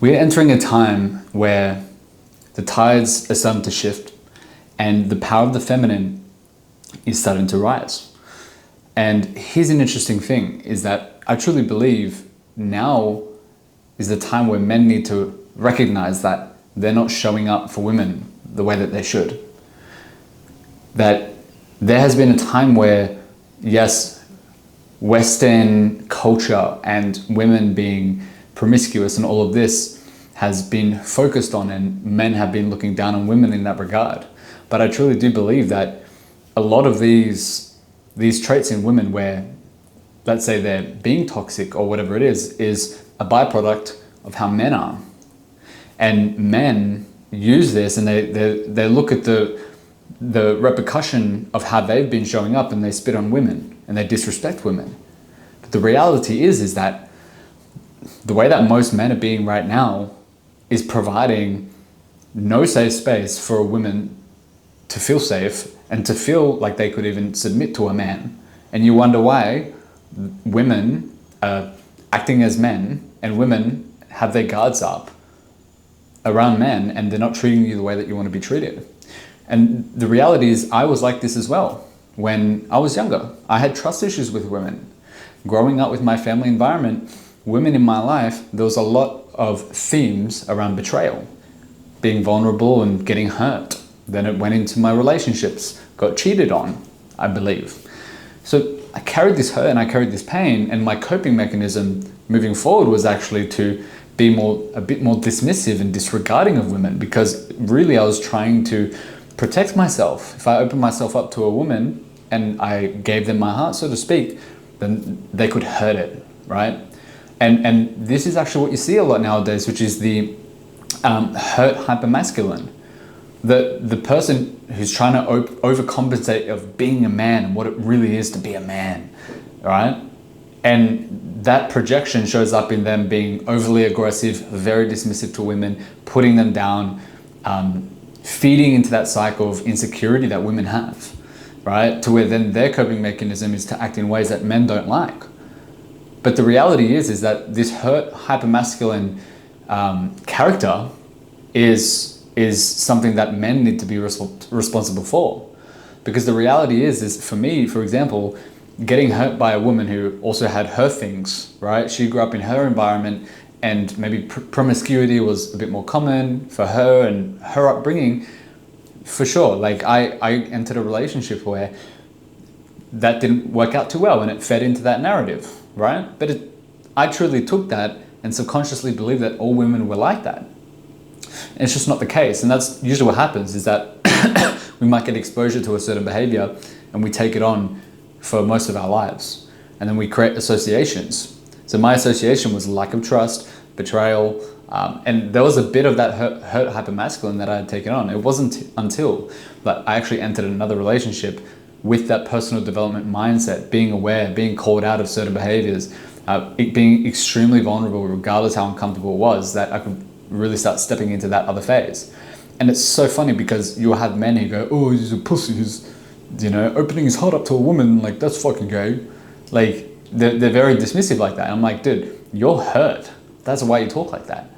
We're entering a time where the tides are starting to shift and the power of the feminine is starting to rise. And here's an interesting thing, is that I truly believe now is the time where men need to recognize that they're not showing up for women the way that they should. That there has been a time where, yes, Western culture and women being promiscuous and all of this has been focused on, and men have been looking down on women in that regard. But I truly do believe that a lot of these traits in women where, let's say they're being toxic or whatever it is a byproduct of how men are. And men use this and they look at the repercussion of how they've been showing up, and they spit on women and they disrespect women. But the reality is that the way that most men are being right now is providing no safe space for a woman to feel safe and to feel like they could even submit to a man. And you wonder why women are acting as men and women have their guards up around men and they're not treating you the way that you want to be treated. And the reality is I was like this as well. When I was younger, I had trust issues with women. Growing up with my family environment, women in my life, there was a lot of themes around betrayal, being vulnerable and getting hurt. Then it went into my relationships, got cheated on, I believe. So I carried this hurt and I carried this pain, and my coping mechanism moving forward was actually to be a bit more dismissive and disregarding of women, because really I was trying to protect myself. If I opened myself up to a woman and I gave them my heart, so to speak, then they could hurt it, right? And this is actually what you see a lot nowadays, which is the hurt hypermasculine. The person who's trying to overcompensate of being a man and what it really is to be a man, right? And that projection shows up in them being overly aggressive, very dismissive to women, putting them down, feeding into that cycle of insecurity that women have, right? To where then their coping mechanism is to act in ways that men don't like. But the reality is that this hurt hypermasculine character is something that men need to be responsible for. Because the reality is for me, for example, getting hurt by a woman who also had her things, right? She grew up in her environment and maybe promiscuity was a bit more common for her and her upbringing. For sure, like I entered a relationship where that didn't work out too well and it fed into that narrative, right? But I truly took that and subconsciously believed that all women were like that. And it's just not the case. And that's usually what happens, is that we might get exposure to a certain behavior and we take it on for most of our lives. And then we create associations. So my association was lack of trust, betrayal, and there was a bit of that hurt hypermasculine that I had taken on. It wasn't until that I actually entered another relationship with that personal development mindset, being aware, being called out of certain behaviors, being extremely vulnerable regardless how uncomfortable it was, that I could really start stepping into that other phase. And it's so funny because you'll have men who go, oh, he's a pussy, he's, opening his heart up to a woman, like, that's fucking gay. Like, they're very dismissive like that. And I'm like, dude, you're hurt. That's why you talk like that.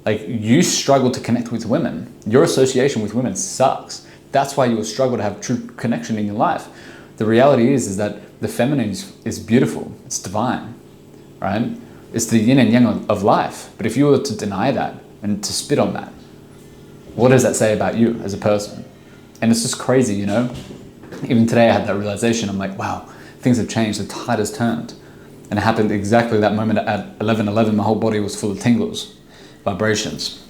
Like, you struggle to connect with women. Your association with women sucks. That's why you struggle to have true connection in your life. The reality is that the feminine is beautiful. It's divine, right? It's the yin and yang of life. But if you were to deny that and to spit on that, what does that say about you as a person? And it's just crazy, Even today I had that realization. I'm like, wow, things have changed. The tide has turned. And it happened exactly that moment at 11:11. My whole body was full of tingles, vibrations.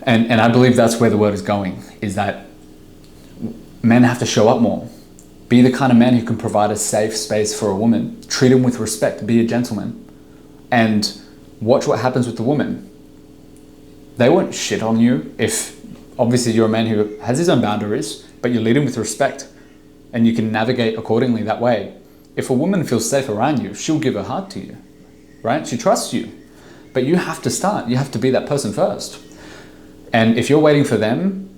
And I believe that's where the world is going, is that men have to show up more. Be the kind of man who can provide a safe space for a woman. Treat him with respect. Be a gentleman. And watch what happens with the woman. They won't shit on you if obviously you're a man who has his own boundaries, but you lead him with respect and you can navigate accordingly that way. If a woman feels safe around you, she'll give her heart to you, right? She trusts you, but you have to start. You have to be that person first. And if you're waiting for them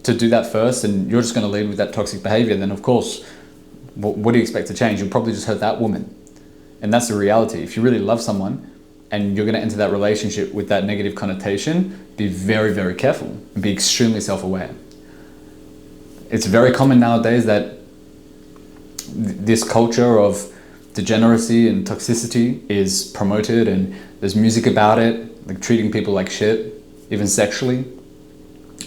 to do that first and you're just going to lead with that toxic behavior, then of course, what do you expect to change? You'll probably just hurt that woman. And that's the reality. If you really love someone, and you're going to enter that relationship with that negative connotation, be very, very careful and be extremely self-aware. It's very common nowadays that this culture of degeneracy and toxicity is promoted, and there's music about it, like treating people like shit, even sexually.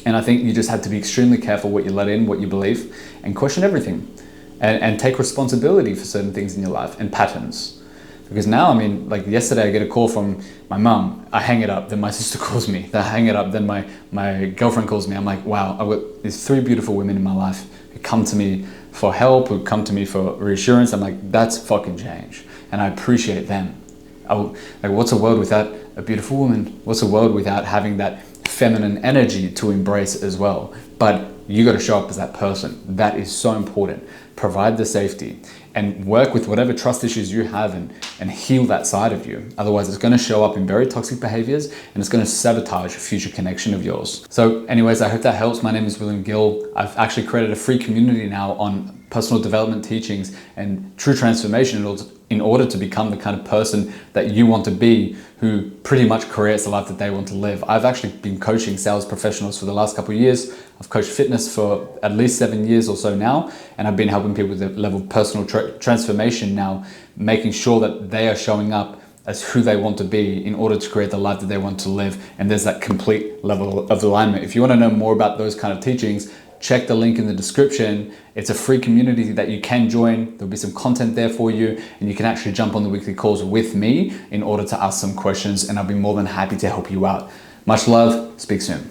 And I think you just have to be extremely careful what you let in, what you believe, and question everything, and take responsibility for certain things in your life and patterns. Because now, I mean, like yesterday I get a call from my mum, I hang it up, then my sister calls me, then I hang it up, then my girlfriend calls me. I'm like, wow, I've got these 3 beautiful women in my life who come to me for help, who come to me for reassurance. I'm like, that's fucking change. And I appreciate them. Like, what's a world without a beautiful woman? What's a world without having that feminine energy to embrace as well? But you got to show up as that person. That is so important. Provide the safety and work with whatever trust issues you have and heal that side of you. Otherwise, it's going to show up in very toxic behaviors and it's going to sabotage a future connection of yours. So anyways, I hope that helps. My name is Gill. I've actually created a free community now on personal development teachings and true transformation in order to become the kind of person that you want to be, who pretty much creates the life that they want to live. I've actually been coaching sales professionals for the last couple of years. I've coached fitness for at least 7 years or so now, and I've been helping people with a level of personal transformation now, making sure that they are showing up as who they want to be in order to create the life that they want to live. And there's that complete level of alignment. If you want to know more about those kind of teachings, check the link in the description. It's a free community that you can join. There'll be some content there for you, and you can actually jump on the weekly calls with me in order to ask some questions, and I'll be more than happy to help you out. Much love. Speak soon.